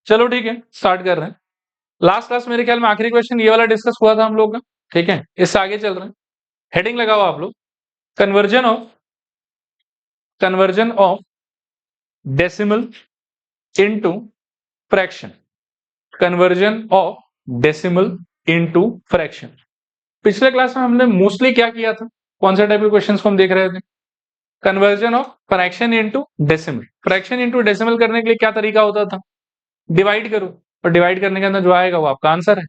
चलो ठीक है, स्टार्ट कर रहे हैं। लास्ट क्लास मेरे ख्याल में आखिरी क्वेश्चन ये वाला डिस्कस हुआ था हम लोग का। ठीक है, इससे आगे चल रहे हैं। हेडिंग लगाओ आप लोग, conversion of decimal into fraction. Conversion of decimal into fraction. पिछले क्लास में हमने मोस्टली क्या किया था, कौन सा टाइप के क्वेश्चंस को हम देख रहे थे? Conversion of fraction into decimal. Fraction into decimal करने के लिए क्या तरीका होता था? डिवाइड करो, और डिवाइड करने के अंदर जो आएगा वो आपका आंसर है।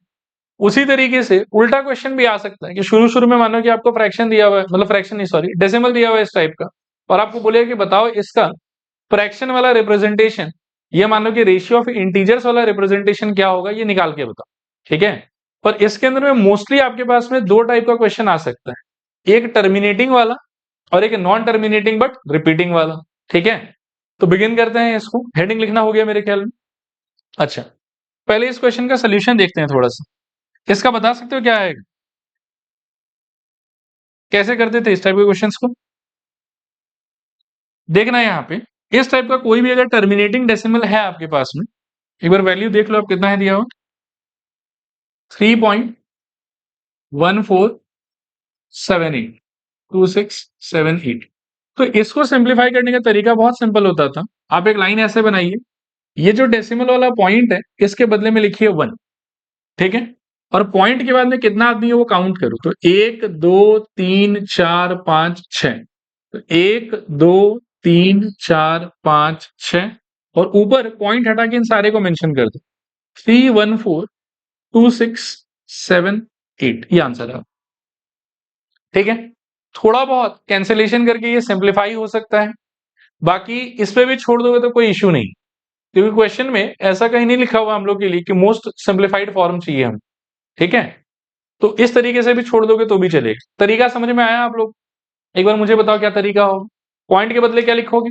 उसी तरीके से उल्टा क्वेश्चन भी आ सकता है कि शुरू शुरू में मानो कि आपको फ्रैक्शन दिया हुआ है, मतलब फ्रैक्शन नहीं सॉरी डेसिमल दिया हुआ है इस टाइप का, और आपको बोलेगा कि बताओ इसका फ्रैक्शन वाला रिप्रेजेंटेशन, ये मान लो कि रेशियो ऑफ इंटीजर्स वाला रिप्रेजेंटेशन क्या होगा, ये निकाल के बताओ। ठीक है, पर इसके अंदर में मोस्टली आपके पास में दो टाइप का क्वेश्चन आ सकता है, एक टर्मिनेटिंग वाला और एक नॉन टर्मिनेटिंग बट रिपीटिंग वाला। ठीक है, तो बिगिन करते हैं इसको। हेडिंग लिखना हो गया मेरे ख्याल में। अच्छा, पहले इस क्वेश्चन का सोल्यूशन देखते हैं थोड़ा सा। इसका बता सकते हो क्या आएगा? कैसे करते थे इस टाइप के क्वेश्चंस को? देखना है यहाँ पे, इस टाइप का कोई भी अगर टर्मिनेटिंग डेसिमल है आपके पास में, एक बार वैल्यू देख लो आप कितना है दिया हुआ, 3.14782678। तो इसको सिंप्लीफाई करने का तरीका बहुत सिंपल होता था। आप एक लाइन ऐसे बनाइए, ये जो डेसिमल वाला पॉइंट है इसके बदले में लिखिए 1। ठीक है, और पॉइंट के बाद में कितना आदमी है वो काउंट करो, तो 1 2 3 4 5 6। तो 1 2 3 4 5 6, और ऊपर पॉइंट हटा के इन सारे को मेंशन कर दो। 3142678 ये आंसर है। ठीक है, थोड़ा बहुत कैंसिलेशन करके ये सिंप्लीफाई हो सकता है, बाकी इस पे भी छोड़ दोगे तो कोई इश्यू नहीं, क्योंकि क्वेश्चन में ऐसा कहीं नहीं लिखा हुआ हम लोग के लिए कि मोस्ट सिंप्लीफाइड फॉर्म चाहिए हम। ठीक है, तो इस तरीके से भी छोड़ दोगे तो भी चलेगा। तरीका समझ में आया आप लोग? एक बार मुझे बताओ क्या तरीका होगा। पॉइंट के बदले क्या लिखोगे?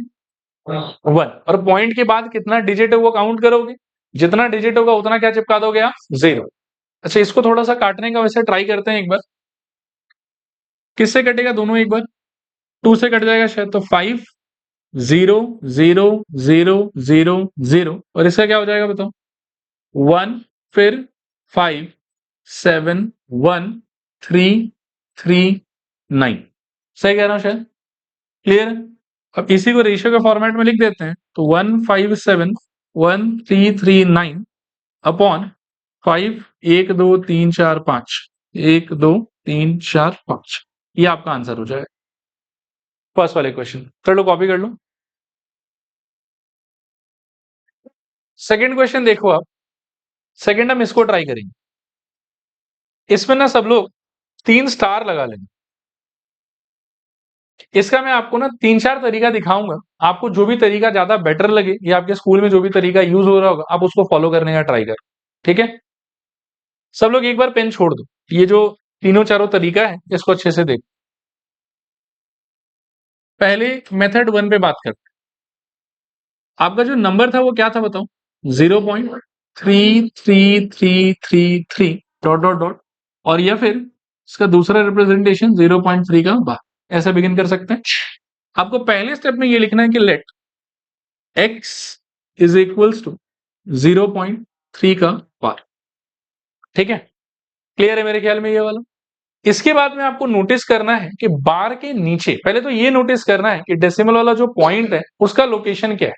1, और पॉइंट के बाद कितना डिजिट है वो काउंट करोगे, जितना डिजिट होगा उतना क्या चिपका दोगे आप? 0। अच्छा, इसको थोड़ा सा काटने का वैसे ट्राई करते हैं एक बार। किससे कटेगा दोनों? एक बार 2 से कट जाएगा शायद, तो 5 0 0 0 0 0, और इसका क्या हो जाएगा बताओ? 1, फिर 5 7 1 3 3 9। सही कह रहा हूं शायद? क्लियर है? अब इसी को रेशियो के फॉर्मेट में लिख देते हैं, तो 1571339 अपॉन 5 1 2 3 4 5 1 2 3 4 5, ये आपका आंसर हो जाएगा फर्स्ट वाले क्वेश्चन। कर लो, कॉपी कर लो। सेकंड क्वेश्चन देखो आप, सेकंड हम इसको ट्राई करेंगे। इसमें ना सब लोग 3 स्टार लगा लेंगे। इसका मैं आपको ना 3-4 तरीका दिखाऊंगा, आपको जो भी तरीका ज्यादा बेटर लगे या आपके स्कूल में जो भी तरीका यूज हो रहा होगा आप उसको फॉलो करने का ट्राई करो। ठीक है, सब लोग एक बार पेन छोड़ दो, ये जो तीनों चारों तरीका है इसको अच्छे से देखो। पहले मेथड 1 पे बात करते हैं। आपका जो नंबर था वो क्या था बताओ? 0.3333 डॉट डॉट डॉट, और या फिर इसका दूसरा रिप्रेजेंटेशन 0.3 का बाहर, ऐसा बिगिन कर सकते हैं। आपको पहले स्टेप में ये लिखना है कि let x is equals to 0.3 का बार। ठीक है, क्लियर है मेरे ख्याल में ये वाला? इसके बाद में आपको नोटिस करना है कि बार के नीचे, पहले तो ये नोटिस करना है कि डेसिमल वाला जो पॉइंट है उसका लोकेशन क्या है।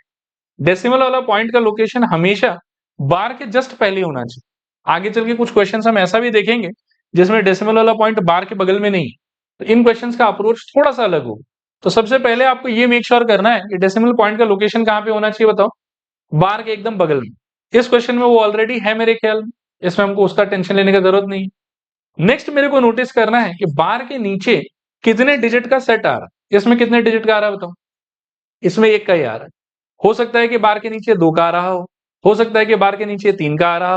डेसिमल वाला पॉइंट का लोकेशन हमेशा बार के जस्ट पहले होना चाहिए। आगे चल के कुछ क्वेश्चंस हम ऐसा भी देखेंगे जिसमें डेसिमल वाला पॉइंट बार के बगल में नहीं है, तो इन क्वेश्चंस का अप्रोच थोड़ा सा अलग होगा। तो सबसे पहले आपको ये मेक श्योर करना है कि डेसिमल पॉइंट का लोकेशन कहां पे होना चाहिए बताओ? बार के एकदम बगल में। इस क्वेश्चन में वो ऑलरेडी है मेरे ख्याल में, इसमें हमको उसका टेंशन लेने का जरूरत नहीं। नेक्स्ट मेरे को नोटिस करना है कि बार के नीचे कितने डिजिट का सेट आ रहा है। इसमें कितने डिजिट का आ रहा है बताओ? इसमें 1 का ही आ रहा है। हो सकता है कि बार के नीचे 2 का आ रहा हो सकता है कि बार के नीचे 3 का आ रहा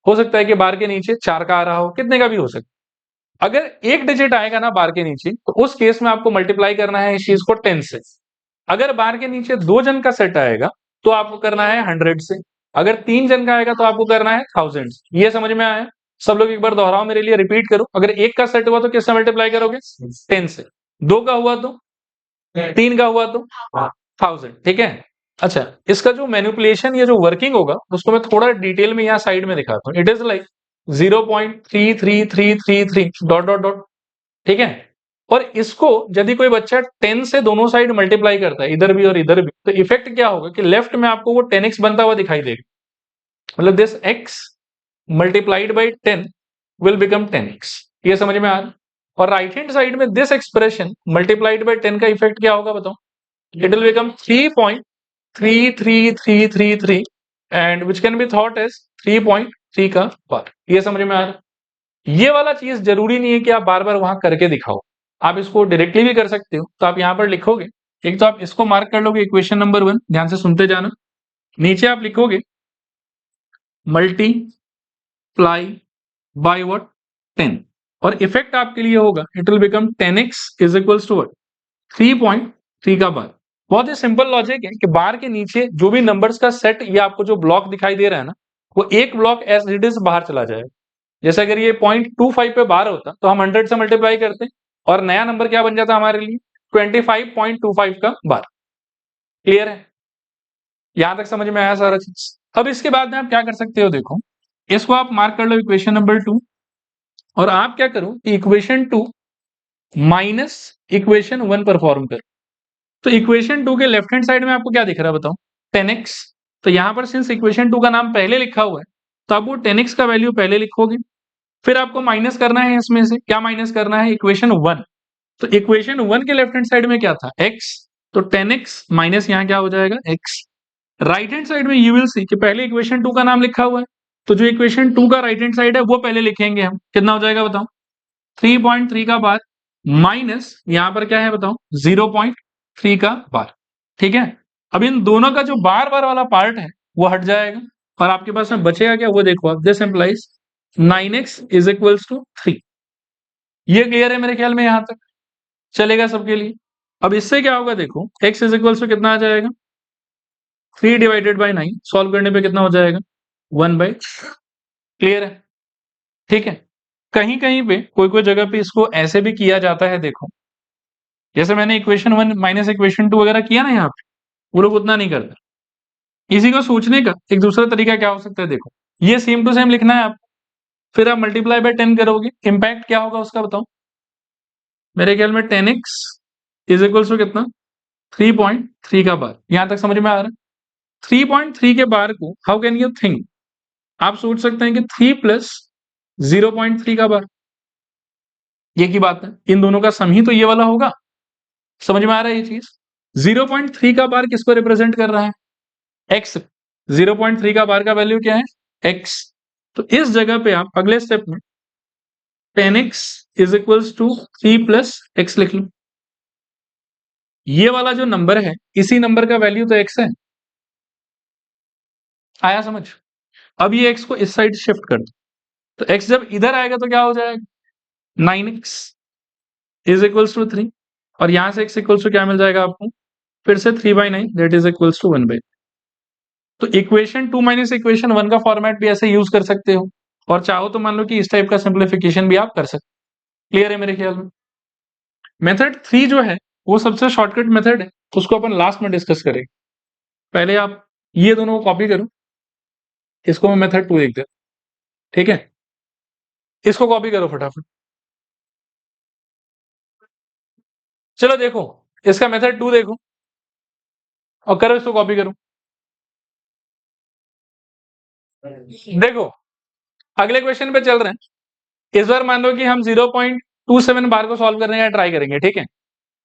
हो सकता है कि बार के नीचे 4 का आ रहा हो, कितने का भी हो सकता है। अगर एक डिजिट आएगा ना बार के नीचे, तो उस केस में आपको मल्टीप्लाई करना है इस चीज को 10 से। अगर बार के नीचे 2 जन का सेट आएगा तो आपको करना है 100 से। अगर 3 जन का आएगा तो आपको करना है 1000। ये समझ में आया? सब लोग एक बार दोहराओ, मेरे लिए रिपीट करो। अगर 1 का सेट हुआ तो किससे मल्टीप्लाई करोगे? 10 से। 2 का हुआ तो, 3 का हुआ तो 1000। ठीक है, अच्छा, इसका जो मैनिपुलेशन या जो वर्किंग होगा उसको मैं थोड़ा डिटेल में यहाँ साइड में दिखाता हूँ। It is like 0.33333 dot dot dot, ठीक है। और इसको यदि कोई बच्चा 10 से दोनों साइड मल्टीप्लाई करता है, इधर भी और इधर भी, तो इफेक्ट क्या होगा कि लेफ्ट में आपको वो 10x बनता हुआ दिखाई देगा, मतलब this x multiplied by 10 will become 10x। ये समझ में आ रहा है। और राइट हैंड साइड में दिस एक्सप्रेशन मल्टीप्लाइड बाई 10 का इफेक्ट क्या होगा बताओ? It will become 3.33333 and which can be thought as 3.3 का पार। ये समझ में आ रहा है। ये वाला चीज जरूरी नहीं है कि आप बार बार वहां करके दिखाओ, आप इसको डायरेक्टली भी कर सकते हो। तो आप यहां पर लिखोगे, एक तो आप इसको मार्क कर लोगे इक्वेशन नंबर 1, ध्यान से सुनते जाना। नीचे आप लिखोगे मल्टीप्लाई बाय व्हाट 10, और इफेक्ट आपके लिए होगा it will become 10x is equals to what 3.3 का बार। बहुत ही सिंपल लॉजिक है कि बार के नीचे जो भी नंबर्स का सेट या आपको जो ब्लॉक दिखाई दे रहा है ना, वो एक ब्लॉक एज इट इज बाहर चला जाएगा। जैसे अगर ये 0.25 पे बार होता तो हम 100 से मल्टीप्लाई करते और नया नंबर क्या बन जाता हमारे लिए 25.25 का बार। क्लियर है? यहां तक समझ में आया सारा चीज। अब इसके बाद में आप क्या कर सकते हो, देखो इसको आप मार्क कर लो इक्वेशन नंबर 2, और आप क्या करो इक्वेशन 2 माइनस इक्वेशन 1 परफॉर्म करो। तो इक्वेशन 2 के लेफ्ट हैंड साइड में आपको क्या दिख रहा है बताओ? 10x। तो यहां पर सिंस इक्वेशन 2 का नाम पहले लिखा हुआ है तो आप वो 10x का वैल्यू पहले लिखोगे, फिर आपको माइनस करना है इसमें से, क्या माइनस करना है? इक्वेशन 1। तो इक्वेशन 1 के लेफ्ट हैंड साइड में क्या था? x। तो 10x माइनस यहाँ क्या हो जाएगा? x। राइट हैंड साइड में यू विल सी कि पहले इक्वेशन 2 का नाम लिखा हुआ है, तो जो इक्वेशन 2 का राइट हैंड साइड है वो पहले लिखेंगे हम। कितना हो जाएगा बताओ? 3.3 का बार माइनस यहां पर क्या है बताओ? 0.3 का बार। ठीक है। अब इन दोनों का जो बार बार वाला पार्ट है वो हट जाएगा और आपके पास में बचेगा क्या? वो देखो आप, this implies 9x is equals to 3। ये क्लियर है मेरे ख्याल में, यहां तक चलेगा सबके लिए। अब इससे क्या होगा देखो, x इज इक्वल्स टू कितना आ जाएगा? 3 डिवाइडेड बाई 9, सॉल्व करने पे कितना हो जाएगा? 1/। क्लियर है? ठीक है। कहीं कहीं पे कोई कोई जगह पे इसको ऐसे भी किया जाता है, देखो जैसे मैंने इक्वेशन 1 माइनस इक्वेशन 2 वगैरह किया ना यहाँ पे, वो लोग उतना नहीं करते। इसी को सोचने का एक दूसरा तरीका क्या हो सकता है, देखो ये सेम टू सेम लिखना है आप, फिर आप मल्टीप्लाई बाय 10 करोगे, इंपैक्ट क्या होगा उसका बताओ? मेरे ख्याल में 10x इज इक्वल्स टू कितना? 3.3 का बार। यहां तक समझ में आ रहा है? 3.3 के बार को हाउ कैन यू थिंक, आप सोच सकते हैं कि 3 प्लस 0.3 का बार, ये की बात है, इन दोनों का सम ही तो ये वाला होगा। समझ में आ रहा है ये चीज? 0.3 का बार किसको रिप्रेजेंट कर रहा है? x। 0.3 का बार का वैल्यू क्या है? x। तो इस जगह पे आप अगले स्टेप में 10x is equals to 3 plus x लिख लो। ये वाला जो नंबर है इसी नंबर का वैल्यू तो x है। आया समझ? अब ये x को इस साइड शिफ्ट कर दो, तो x जब इधर आएगा तो क्या हो जाएगा? 9x इज इक्वल्स टू 3, और यहां से x इक्वल्स टू क्या मिल जाएगा आपको? फिर से 3/9 दैट इज इक्वल्स टू 1/। तो इक्वेशन 2 माइनस इक्वेशन 1 का फॉर्मेट भी ऐसे यूज कर सकते हो, और चाहो तो मान लो कि इस टाइप का सिंप्लीफिकेशन भी आप कर सकते हो। क्लियर है मेरे ख्याल में? मेथड 3 जो है वो सबसे शॉर्टकट मेथड है, उसको अपन लास्ट में डिस्कस करेंगे। पहले आप ये दोनों को कॉपी करो, इसको मैं मेथड 2 लिख देता, ठीक है? इसको कॉपी करो फटाफट। चलो देखो इसका मेथड 2 देखो और करो इसको कॉपी करो। देखो अगले क्वेश्चन पे चल रहे हैं। इस बार मान लो कि हम 0.27 बार को सॉल्व करने का ट्राई करेंगे, ठीक है?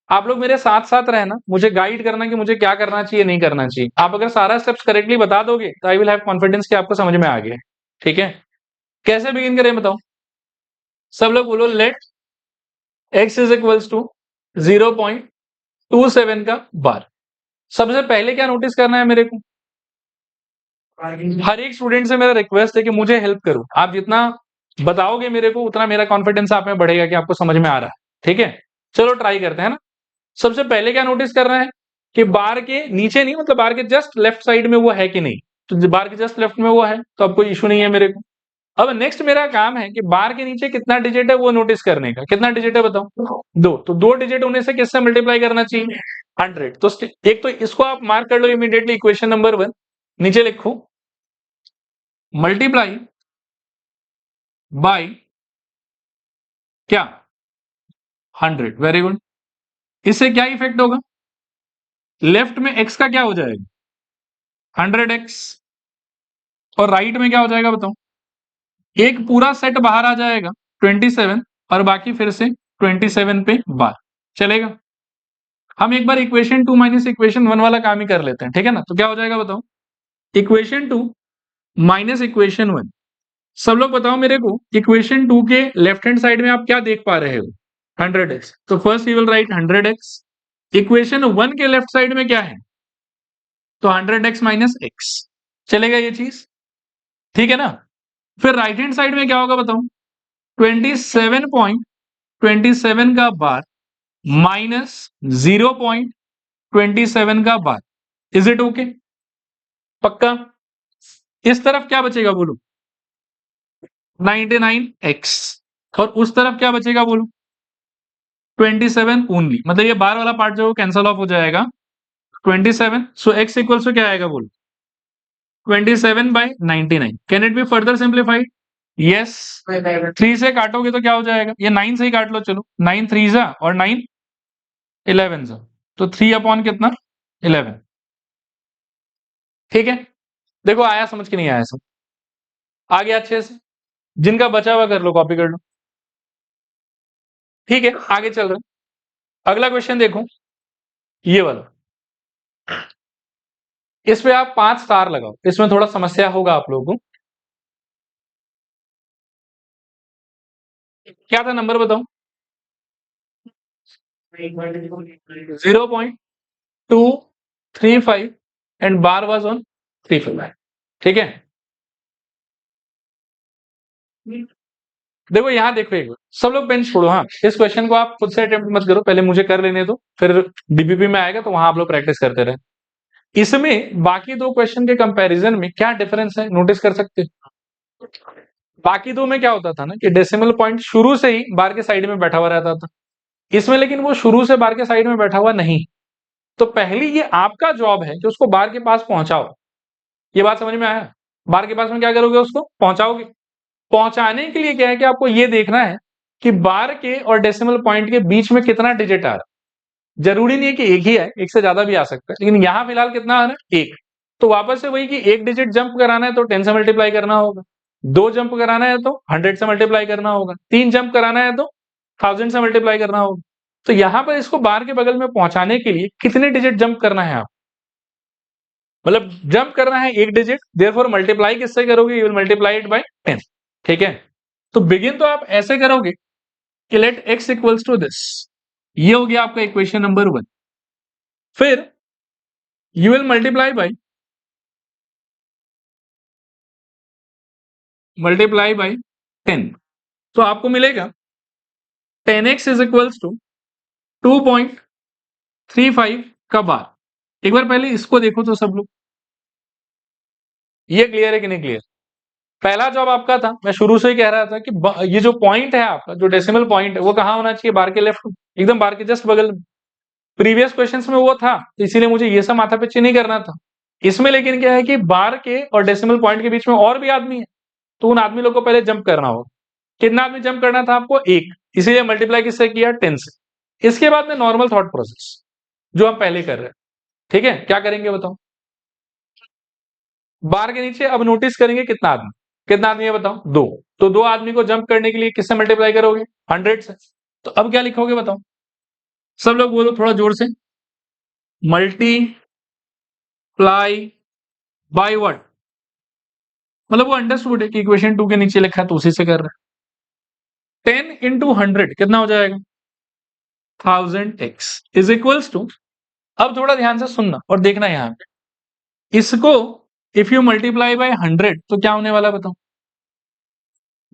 आप लोग मेरे साथ साथ रहना, मुझे गाइड करना कि मुझे क्या करना चाहिए नहीं करना चाहिए। आप अगर सारा स्टेप्स करेक्टली बता दोगे तो आई विल हैव कॉन्फिडेंस कि आपको समझ में आ गया। ठीक है? कैसे बिगिन करें बताओ? सब लोग बोलो let x is equals to 0.27 का बार। सबसे पहले क्या नोटिस करना है मेरे को? हर एक स्टूडेंट से मेरा रिक्वेस्ट है कि मुझे हेल्प करो। आप जितना बताओगे मेरे को उतना मेरा कॉन्फिडेंस आप में बढ़ेगा कि आपको समझ में आ रहा है। ठीक है? चलो ट्राई करते हैं ना। सबसे पहले क्या नोटिस करना है कि बार के नीचे नहीं, मतलब बार के जस्ट लेफ्ट साइड में वो है कि नहीं। तो बार के जस्ट लेफ्ट में वो है तो अब कोई इशू नहीं है मेरे को। अब नेक्स्ट मेरा काम है कि बार के नीचे कितना डिजिट है वो नोटिस करने का। कितना डिजिट है बताओ? 2। तो 2 डिजिट होने से किससे मल्टीप्लाई करना चाहिए? 100। तो एक तो इसको आप मार्क कर लो इमीडिएटली, इक्वेशन नंबर 1 नीचे लिखो, मल्टीप्लाई बाय क्या 100। Very good. इससे क्या इफेक्ट होगा, लेफ्ट में x का क्या हो जाएगा 100x, और राइट में क्या हो जाएगा बताओ, एक पूरा सेट बाहर आ जाएगा 27 और बाकी फिर से 27 पे बार चलेगा। हम एक बार इक्वेशन 2 माइनस इक्वेशन 1 वाला काम ही कर लेते हैं, ठीक है ना। तो क्या हो जाएगा बताओ, इक्वेशन 2 माइनस इक्वेशन 1। सब लोग बताओ मेरे को, इक्वेशन 2 के लेफ्ट हैंड साइड में आप क्या देख पा रहे हो 100x। तो first you will write 100x। Equation 1 के लेफ्ट साइड में क्या है, तो 100x माइनस x। चलेगा ये चीज, ठीक है ना। फिर राइट हैंड साइड में क्या होगा बताओ, 27.27 का बार माइनस 0.27 का बार। इज इट ओके, पक्का। इस तरफ क्या बचेगा बोलो, 99x, और उस तरफ क्या बचेगा बोलो, 27 ओनली। मतलब ये बार वाला पार्ट जो कैंसल ऑफ हो जाएगा 27। सो x इक्वल्स टू क्या आएगा बोलो, 27/99। Can it be further simplified, yes. 3 से काटोगे तो क्या हो जाएगा, ये 9 से ही काट लो, चलो 9 3 जा और 9 11 जा, तो 3 अपॉन कितना 11। ठीक है, देखो आया समझ के नहीं आया सब, आ गया अच्छे से। जिनका बचा हुआ कर लो, कॉपी कर लो। ठीक है, आगे चल रहे हैं। अगला क्वेश्चन देखो, ये वाला। इस पे आप 5 स्टार लगाओ, इसमें थोड़ा समस्या होगा आप लोगों को। क्या था नंबर बताओ, 0.235 एंड बार वाज ऑन 359। ठीक है, देखो यहां देखो, एक बार सब लोग पेन छोड़ो। हाँ, इस क्वेश्चन को आप खुद से अटेम्प्ट मत करो, पहले मुझे कर लेने दो, फिर डीपीपी में आएगा तो वहां आप लोग प्रैक्टिस करते रहे। इसमें बाकी दो क्वेश्चन के कंपैरिजन में क्या डिफरेंस है नोटिस कर सकते हो। बाकी दो में क्या होता था ना कि डेसिमल पॉइंट शुरू से ही बार के साइड में बैठा हुआ रहता था, इसमें लेकिन वो शुरू से बार के साइड में बैठा हुआ नहीं। तो पहली ये आपका जॉब है कि उसको बार के पास पहुंचाओ। ये बात समझ में आया, बार के पास में क्या करोगे, उसको पहुंचाओगे। पहुंचाने के लिए क्या है कि आपको ये देखना है कि बार के और डेसिमल पॉइंट के बीच में कितना डिजिट आ रहा है। जरूरी नहीं है कि एक ही है, एक से ज्यादा भी आ सकता है, लेकिन यहां फिलहाल कितना आ रहा है, एक। तो वापस से वही कि एक डिजिट जंप कराना है तो 10 से मल्टीप्लाई करना होगा, 2 जंप कराना है तो 100 से मल्टीप्लाई करना होगा, 3 जंप कराना है तो 1000 से मल्टीप्लाई करना होगा। तो यहां पर इसको बार के बगल में पहुंचाने के लिए कितने डिजिट जंप करना है आप, मतलब जंप करना है एक डिजिट, देयरफॉर मल्टीप्लाई किससे करोगे, you will multiply it by 10। ठीक है, तो बिगिन तो आप ऐसे करोगे कि let x equals to this, ये हो गया आपका इक्वेशन नंबर 1। फिर यू विल मल्टीप्लाई बाय 10, तो आपको मिलेगा 10x इज इक्वल्स टू 2.35 का बार। एक बार पहले इसको देखो तो सब लोग, ये क्लियर है कि नहीं क्लियर। पहला जॉब आपका था, मैं शुरू से ही कह रहा था कि ये जो पॉइंट है आपका, जो डेसिमल पॉइंट है, वो कहां होना चाहिए, बार के लेफ्ट, एकदम बार के जस्ट बगल में। प्रीवियस क्वेश्चंस में वो था, तो इसीलिए मुझे ये सब माथा पिच्ची नहीं करना था। इसमें लेकिन क्या है कि बार के और डेसिमल पॉइंट के बीच में और भी आदमी है, तो उन आदमी लोग को पहले जंप करना होगा। कितना आदमी जंप करना था आपको, एक, इसीलिए मल्टीप्लाई किससे किया, 10 से। इसके बाद में नॉर्मल थॉट प्रोसेस जो हम पहले कर रहे हैं। ठीक है, क्या करेंगे बताओ, बार के नीचे अब नोटिस करेंगे कितना आदमी, कितना आदमी है बताओ, 2। तो 2 आदमी को जंप करने के लिए किससे मल्टीप्लाई करोगे, 100 से। तो अब क्या लिखोगे बताओ, सब लोग बोलो थोड़ा जोर से, मल्टीप्लाई बाय व्हाट, मतलब वो अंडरस्टूड है कि इक्वेशन 2 के नीचे लिखा है तो उसी से कर रहे हैं। 10 इंटू 100 कितना हो जाएगा, 1000x इज इक्वल्स टू, अब थोड़ा ध्यान से सुनना और देखना यहां पे, इसको इफ यू मल्टीप्लाई बाय 100 तो क्या होने वाला बताओ,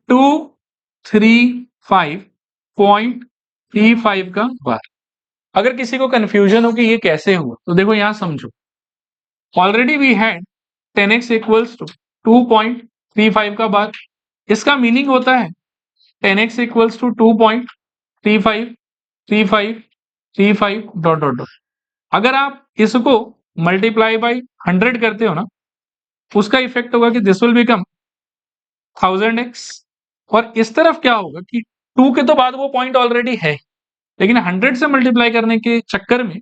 235.35 का बार। अगर किसी को कंफ्यूजन हो कि ये कैसे हुआ तो देखो यहां समझो, already we had 10x equals to 2.35 का बार। इसका मीनिंग होता है 10x equals to 2.35 35 35 dot dot dot. अगर आप इसको मल्टीप्लाई बाई 100 करते हो ना, उसका इफेक्ट होगा कि दिस विल बिकम 1000x। और इस तरफ क्या होगा कि 2 के तो बाद वो पॉइंट ऑलरेडी है, लेकिन 100 से मल्टीप्लाई करने के चक्कर में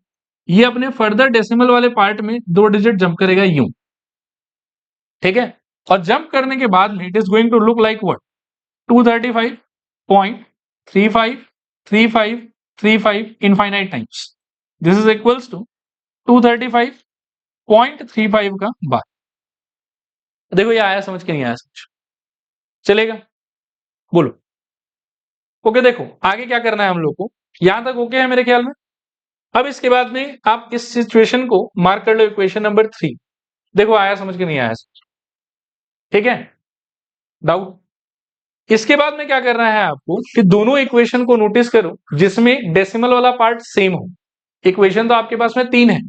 ये अपने फर्दर डेसिमल वाले पार्ट में 2 डिजिट जंप करेगा यूं, ठीक है। और जंप करने के बाद में it is going to look like what, 235.353535 infinite times. This is equals to 235.35 का बार। देखो ये आया समझ के नहीं आया समझ, चलेगा बोलो। ओके देखो आगे क्या करना है हम लोग को, यहां तक ओके है मेरे ख्याल में। अब इसके बाद में आप इस सिचुएशन को मार्क कर लो इक्वेशन नंबर 3। देखो आया समझ के नहीं आया समझ, ठीक है। डाउट। इसके बाद में क्या करना है आपको कि दोनों इक्वेशन को नोटिस करो जिसमें डेसिमल वाला पार्ट सेम हो। इक्वेशन तो आपके पास में 3 है,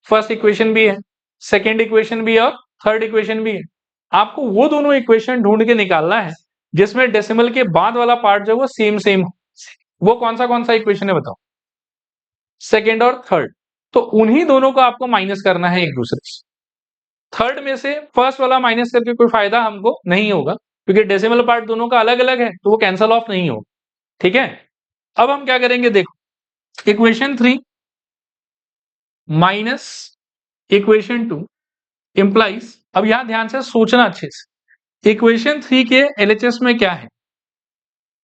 फर्स्ट इक्वेशन भी है, सेकेंड इक्वेशन भी है और थर्ड इक्वेशन भी है। आपको वो दोनों इक्वेशन ढूंढ के निकालना है जिसमें डेसिमल के बाद वाला पार्ट जो वो सेम सेम हो। वो कौन सा इक्वेशन है बताओ, सेकेंड और थर्ड। तो उन्हीं दोनों को आपको माइनस करना है एक दूसरे से। थर्ड में से फर्स्ट वाला माइनस करके कोई फायदा हमको नहीं होगा, क्योंकि डेसिमल पार्ट दोनों का अलग अलग है तो वो कैंसल ऑफ नहीं होगा, ठीक है। अब हम क्या करेंगे देखो, इक्वेशन 3 माइनस इक्वेशन 2 इंप्लाइज, अब यहां ध्यान से सोचना अच्छे से, इक्वेशन 3 के एलएचएस में क्या है,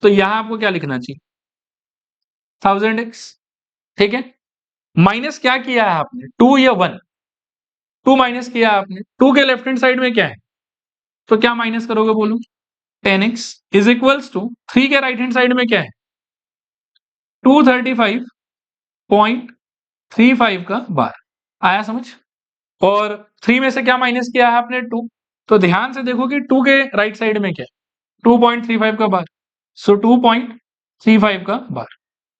तो यहां आपको क्या लिखना चाहिए, 1000x, ठीक है। माइनस क्या किया है आपने, 2 या 1, 2 माइनस किया आपने, 2 के लेफ्ट हैंड साइड में क्या है, तो क्या माइनस करोगे बोलो, 10x इज इक्वल्स टू 3 के राइट हैंड साइड में क्या है, 235.35 का बार। आया समझ। और 3 में से क्या माइनस किया है आपने, 2, तो ध्यान से देखो कि 2 के राइट साइड में क्या है, 2.35 का बार, सो 2.35 का बार,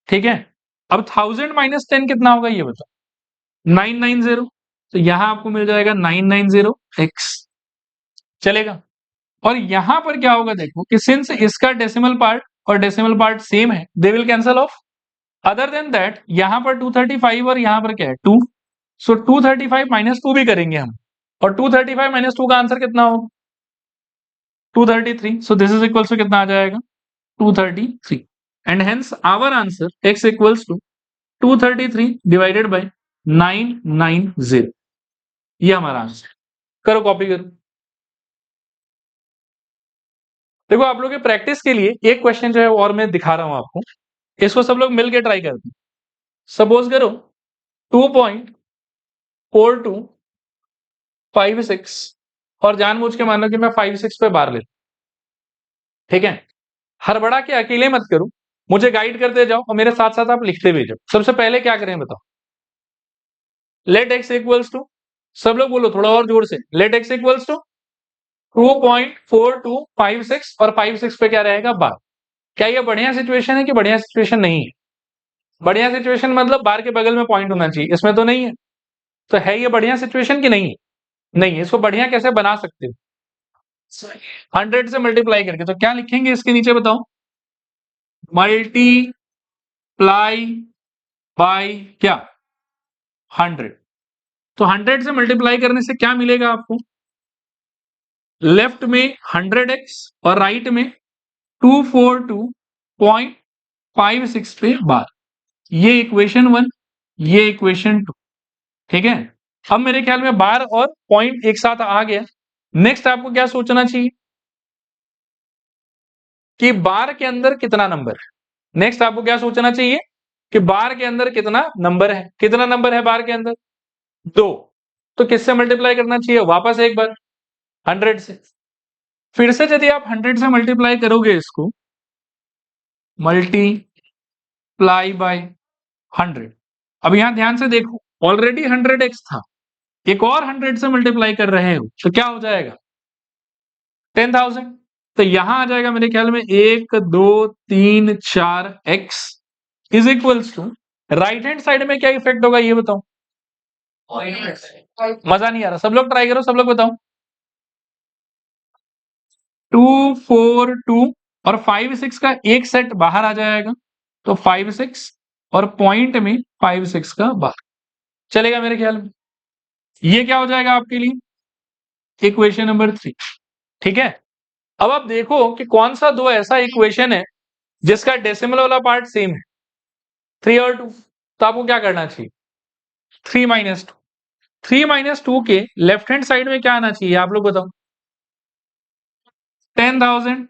ठीक है। अब 1000 माइनस 10 कितना होगा ये बताओ, 990, तो यहां आपको मिल जाएगा 990x, चलेगा। और यहां पर क्या होगा देखो कि सिंस इसका डेसिमल पार्ट और डेसिमल पार्ट सेम है, they will cancel of. Other than that यहां पर 235 और यहां पर क्या है 2, सो 235 माइनस 2 भी करेंगे हम, और 235 माइनस 2 का आंसर कितना होगा, 233। So this is equals to कितना आ जाएगा, 233। And hence our answer x equals to 233 divided by 990, ये हमारा आंसर। करो कॉपी करो। देखो आप लोग के प्रैक्टिस के लिए एक क्वेश्चन जो है और मैं दिखा रहा हूं आपको, इसको सब लोग मिलकर ट्राई करते हैं। सपोज करो 2.4256 और जानबूझ के मान लो कि मैं 56 पे बार ले, ठीक है। हड़बड़ा के अकेले मत करो, मुझे गाइड करते जाओ और मेरे साथ साथ आप लिखते भी जाओ। सबसे पहले क्या करें बताओ, लेट x इक्वल्स टू, सब लोग बोलो थोड़ा और जोर से, लेट x इक्वल्स टू 2.4256 और 56 पे क्या रहेगा बार। क्या ये बढ़िया सिचुएशन है कि बढ़िया सिचुएशन नहीं है, बढ़िया सिचुएशन मतलब बार के बगल में पॉइंट होना चाहिए, इसमें तो नहीं है। तो है ये बढ़िया सिचुएशन कि नहीं है, नहीं है। इसको बढ़िया कैसे बना सकते हो, 100 से मल्टीप्लाई करके। तो क्या लिखेंगे इसके नीचे बताओ, मल्टीप्लाई बाय क्या, 100। तो 100 से मल्टीप्लाई करने से क्या मिलेगा आपको, लेफ्ट में 100x और राइट में 242.56 पे बार। ये इक्वेशन 1, ये इक्वेशन 2, ठीक है। अब मेरे ख्याल में बार और पॉइंट एक साथ आ गया। नेक्स्ट आपको क्या सोचना चाहिए कि बार के अंदर कितना नंबर है। नेक्स्ट आपको क्या सोचना चाहिए कि बार के अंदर कितना नंबर है, कितना नंबर है बार के अंदर, 2। तो किससे मल्टीप्लाई करना चाहिए, वापस एक बार 100 से। फिर से यदि आप 100 से मल्टीप्लाई करोगे इसको, मल्टीप्लाई बाय 100। अब यहां ध्यान से देखो, ऑलरेडी 100x था, एक और 100 से मल्टीप्लाई कर रहे हो तो क्या हो जाएगा, 10,000। तो यहां आ जाएगा मेरे ख्याल में 1 2 3 4 x is equals to, right hand side में क्या इफेक्ट होगा ये बताओ, मजा नहीं आ रहा, सब लोग ट्राई करो, सब लोग बताओ। 242 और 56 का एक सेट बाहर आ जाएगा, तो 56 और पॉइंट में 56 का बाहर। चलेगा मेरे ख्याल में। ये क्या हो जाएगा आपके लिए, इक्वेशन नंबर 3। ठीक है, अब आप देखो कि कौन सा दो ऐसा इक्वेशन है जिसका डेसिमल वाला पार्ट सेम है, 3 और 2। तो आपको क्या करना चाहिए, 3 - 2। 3 - 2 के लेफ्ट हैंड साइड में क्या आना चाहिए आप लोग बताओ, 10,000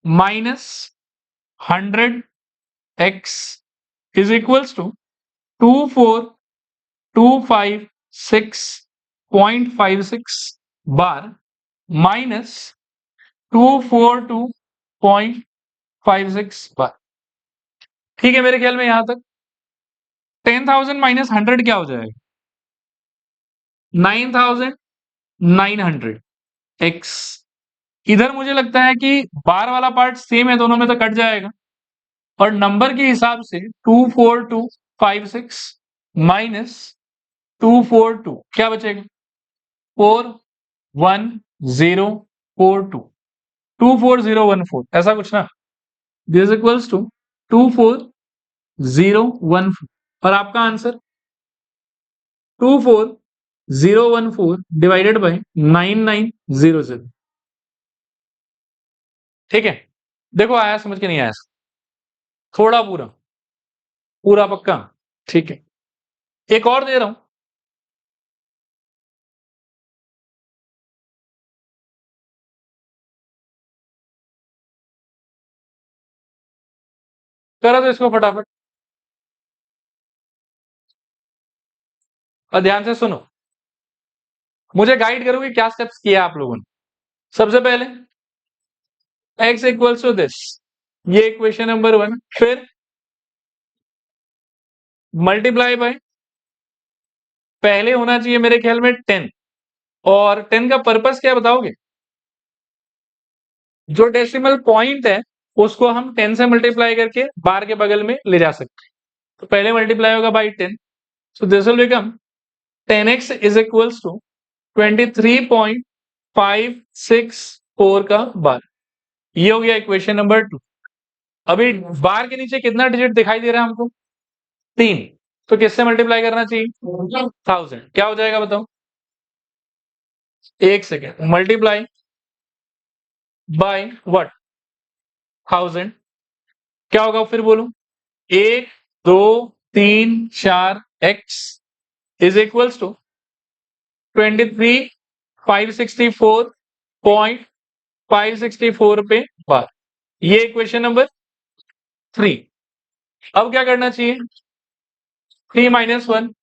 -100x इज इक्वल्स टू 24,256.56 बार माइनस 242.56 बार। ठीक है, मेरे ख्याल में यहां तक 10,000 -100 क्या हो जाएगा, 9,900 x। इधर मुझे लगता है कि बार वाला पार्ट सेम है, दोनों में तो कट जाएगा, और नंबर के हिसाब से 24256 माइनस 242 क्या बचेगा, 41042, 24014 ऐसा कुछ ना। दिस इक्वल्स टू 24014 और आपका आंसर 24014 डिवाइडेड बाय 9900। ठीक है, देखो आया समझ के नहीं आया, थोड़ा पूरा पूरा पक्का। ठीक है, एक और दे रहा हूं, करो तो इसको फटाफट और ध्यान से सुनो, मुझे गाइड करोगे क्या स्टेप्स किया आप लोगों ने। सबसे पहले x इक्वल्स टू दिस, ये इक्वेशन नंबर 1, फिर मल्टीप्लाई बाय, पहले होना चाहिए मेरे ख्याल में 10, और 10 का पर्पस क्या बताओगे, जो डेसिमल पॉइंट है उसको हम 10 से मल्टीप्लाई करके बार के बगल में ले जा सकते हैं। तो पहले मल्टीप्लाई होगा by 10, so this will become 10x is equals to 23.564 का बार। ये हो गया इक्वेशन नंबर 2। अभी बार के नीचे कितना डिजिट दिखाई दे रहा है हमको, 3, तो किससे मल्टीप्लाई करना चाहिए, 1000। क्या हो जाएगा बताओ, एक सेकेंड, मल्टीप्लाई बाय व्हाट, 1000। क्या होगा फिर बोलो, 1 2 3 4 x इज इक्वल्स टू 23,564.564 पे बार। ये इक्वेशन नंबर 3। अब क्या करना चाहिए, 3 - 1,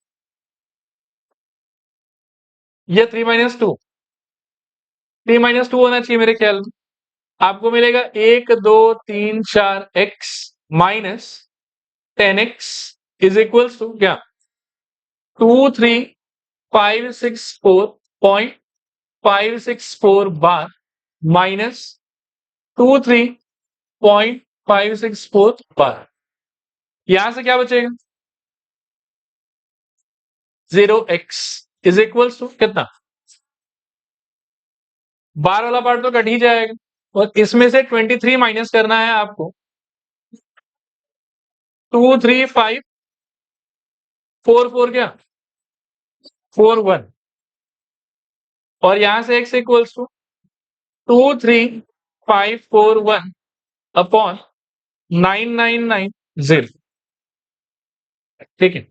या 3 - 2, 3 - 2 होना चाहिए मेरे ख्याल में। आपको मिलेगा 1 2 3 4 x minus 10x is equals to क्या, 23,564.564 बार माइनस 23,564 बार। यहां से क्या बचेगा, 0x इज इक्वल्स टू कितना, बार वाला पार्ट तो कट ही जाएगा, और इसमें से 23 माइनस करना है आपको, 23544 क्या, 41, और यहां से x इक्वल्स टू 23541 अपॉन 9990। ठीक है,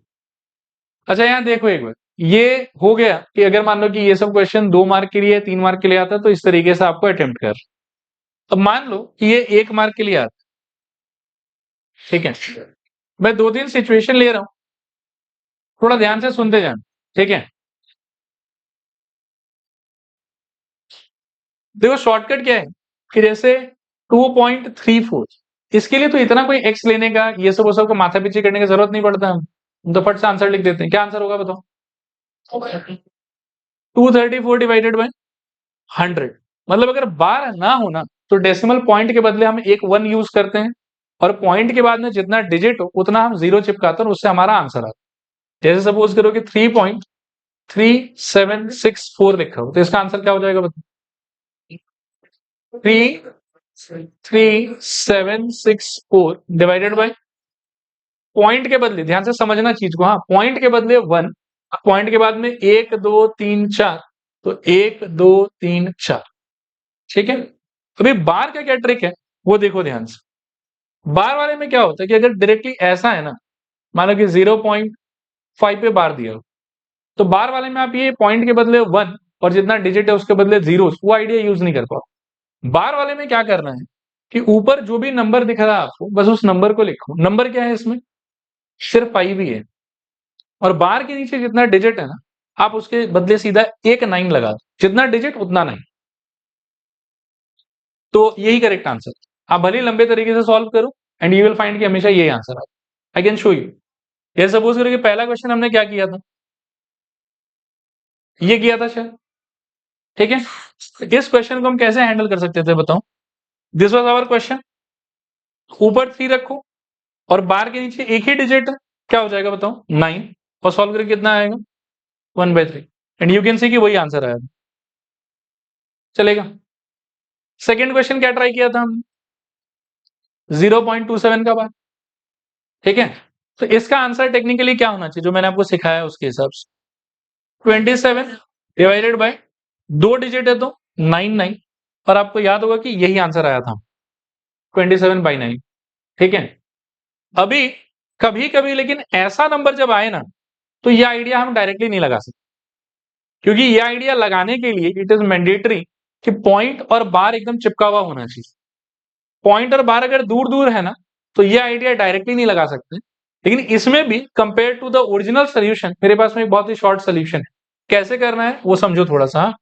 अच्छा यहां देखो एक बार, ये हो गया कि अगर मान लो कि ये सब क्वेश्चन 2 मार्क के लिए 3 मार्क के लिए आता है तो इस तरीके से आपको अटेम्प्ट कर। अब मान लो कि ये 1 मार्क के लिए आता, ठीक है, मैं 2 3 सिचुएशन ले रहा हूं, थोड़ा ध्यान से सुनते जाना। ठीक है, देखो शॉर्टकट क्या है कि जैसे 2.34, इसके लिए तो इतना कोई एक्स लेने का ये सब वो सब का माथा पीछे करने की जरूरत नहीं पड़ता, हम तो फट से आंसर लिख देते हैं। क्या आंसर होगा बताओ, 234 डिवाइडेड बाय 100। मतलब अगर बार ना होना तो डेसिमल पॉइंट के बदले हम एक 1 यूज करते हैं, और पॉइंट के बाद में जितना डिजिट हो उतना हम 0 चिपकाते हैं, और उससे हमारा आंसर आता है। जैसे सपोज करो कि 3.3764 लिखा हो, तो इसका आंसर क्या हो जाएगा बताओ, 33764 डिवाइडेड बाय पॉइंट के बदले, ध्यान से समझना चीज को, हाँ पॉइंट के बदले 1, पॉइंट के बाद में 1 2 3 4, तो 1 2 3 4, ठीक है। अभी बार का क्या ट्रिक है वो देखो ध्यान से। बार वाले में क्या होता है कि अगर डायरेक्टली ऐसा है ना, मानो कि 0.5 पे बार दिया हो, तो बार वाले में आप ये पॉइंट के बदले 1 और जितना डिजिट है उसके बदले जीरो, वो आइडिया यूज नहीं कर पाओ। बार वाले में क्या करना है कि ऊपर जो भी नंबर दिख रहा है आपको, बस उस नंबर को लिखो। नंबर क्या है इसमें, सिर्फ 5 ही है, और बार के नीचे जितना डिजिट है ना, आप उसके बदले सीधा एक 9 लगा दो, जितना डिजिट उतना 9। तो यही करेक्ट आंसर। आप भले लंबे तरीके से सॉल्व करो एंड यू विल फाइंड कि हमेशा यही आंसर है। I can show you. ये सपोज करो कि पहला क्वेश्चन हमने क्या किया था, ये किया था शायद, ठीक है। इस क्वेश्चन को हम कैसे हैंडल कर सकते थे बताओ। दिस वाज आवर क्वेश्चन, ऊपर 3 रखो और बार के नीचे एक ही डिजिट है, क्या हो जाएगा बताओ, 9, और सॉल्व करके कितना आएगा, 1/3, एंड यू कैन सी कि वही आंसर आया। चलेगा। सेकेंड क्वेश्चन क्या ट्राई किया था हमने, 0.27 का बार, ठीक है। तो इसका आंसर टेक्निकली क्या होना चाहिए, जो मैंने आपको सिखाया उसके हिसाब से 27 डिवाइडेड बाय 2 डिजिट है तो 9 और आपको याद होगा कि यही आंसर आया था 27/9, ठीक है। अभी कभी कभी लेकिन ऐसा नंबर जब आए ना, तो ये आइडिया हम डायरेक्टली नहीं लगा सकते, क्योंकि ये आइडिया लगाने के लिए इट इज मैंडेटरी कि पॉइंट और बार एकदम चिपका हुआ होना चाहिए। पॉइंट और बार अगर दूर दूर है ना, तो ये आइडिया डायरेक्टली नहीं लगा सकते। लेकिन इसमें भी compare to the original solution, मेरे पास में एक बहुत ही शॉर्ट सोल्यूशन है। कैसे करना है वो समझो थोड़ा सा।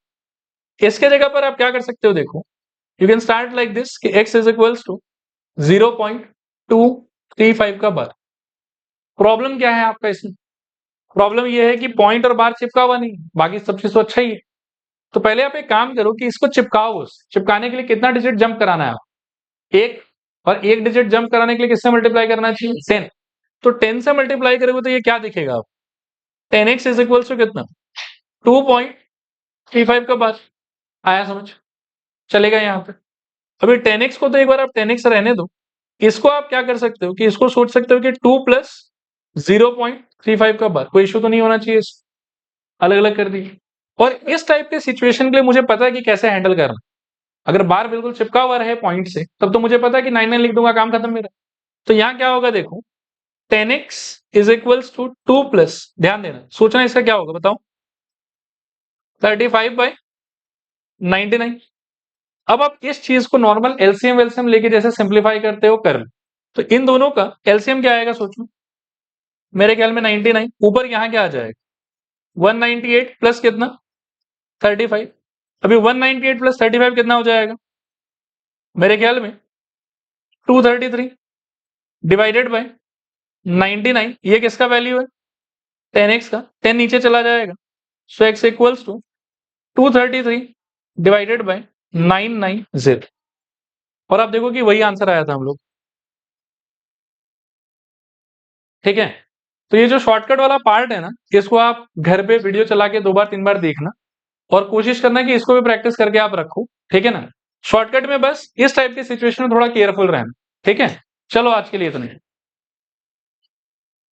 इसके जगह पर आप क्या कर सकते हो, देखो you can start like this कि x इज इक्वल्स टू 0.235 का बार। प्रॉब्लम क्या है आपका इसमें, प्रॉब्लम ये है कि पॉइंट और बार चिपका हुआ नहीं, बाकी सब चीज तो अच्छा ही है। तो पहले आप एक काम करो कि इसको चिपकाओ। चिपकाने के लिए कितना डिजिट जंप कराना है, एक, और एक डिजिट जंप कराने के लिए किससे मल्टीप्लाई करना चाहिए, 10। तो 10 से मल्टीप्लाई करोगे तो ये क्या दिखेगा आप, 10x इज इक्वल टू कितना, 2.35 का बार। आया समझ, चलेगा यहाँ पे। अभी 10x को तो एक बार आप 10x रहने दो, इसको आप क्या कर सकते हो कि इसको सोच सकते हो कि 2 प्लस 0.35 का बार, कोई इश्यू तो नहीं होना चाहिए। अलग अलग कर दी। और इस टाइप के सिचुएशन के लिए मुझे पता है कि कैसे हैंडल करना। अगर बार बिल्कुल चिपका हुआ रहे पॉइंट से, तब तो मुझे पता है कि 9 लिख दूंगा, काम खत्म मेरा। तो यहाँ क्या होगा देखो, 10x is equals to 2 plus, ध्यान देना सोचना इसका क्या होगा बताओ, 35/99। अब आप इस चीज को नॉर्मल एलसीएम वेलसीएम लेके जैसे सिंप्लीफाई करते हो कर लो। तो इन दोनों का एलसीएम क्या आएगा सोचो, मेरे ख्याल में 99, ऊपर यहाँ क्या आ जाएगा 198 प्लस कितना 35। अभी 198 प्लस 35 कितना हो जाएगा, मेरे ख्याल में 233 डिवाइडेड बाय 99, ये किसका वैल्यू है 10x का, 10 नीचे चला जाएगा। So x equals to 233 divided by 990, और आप देखो कि वही आंसर आया था हम लोग, ठीक है। तो ये जो शॉर्टकट वाला पार्ट है ना, इसको आप घर पे वीडियो चला के 2 बार 3 बार देखना, और कोशिश करना कि इसको भी प्रैक्टिस करके आप रखो, ठीक है ना। शॉर्टकट में बस इस टाइप की सिचुएशन में थोड़ा केयरफुल रहना, ठीक है। चलो आज के लिए इतना ही।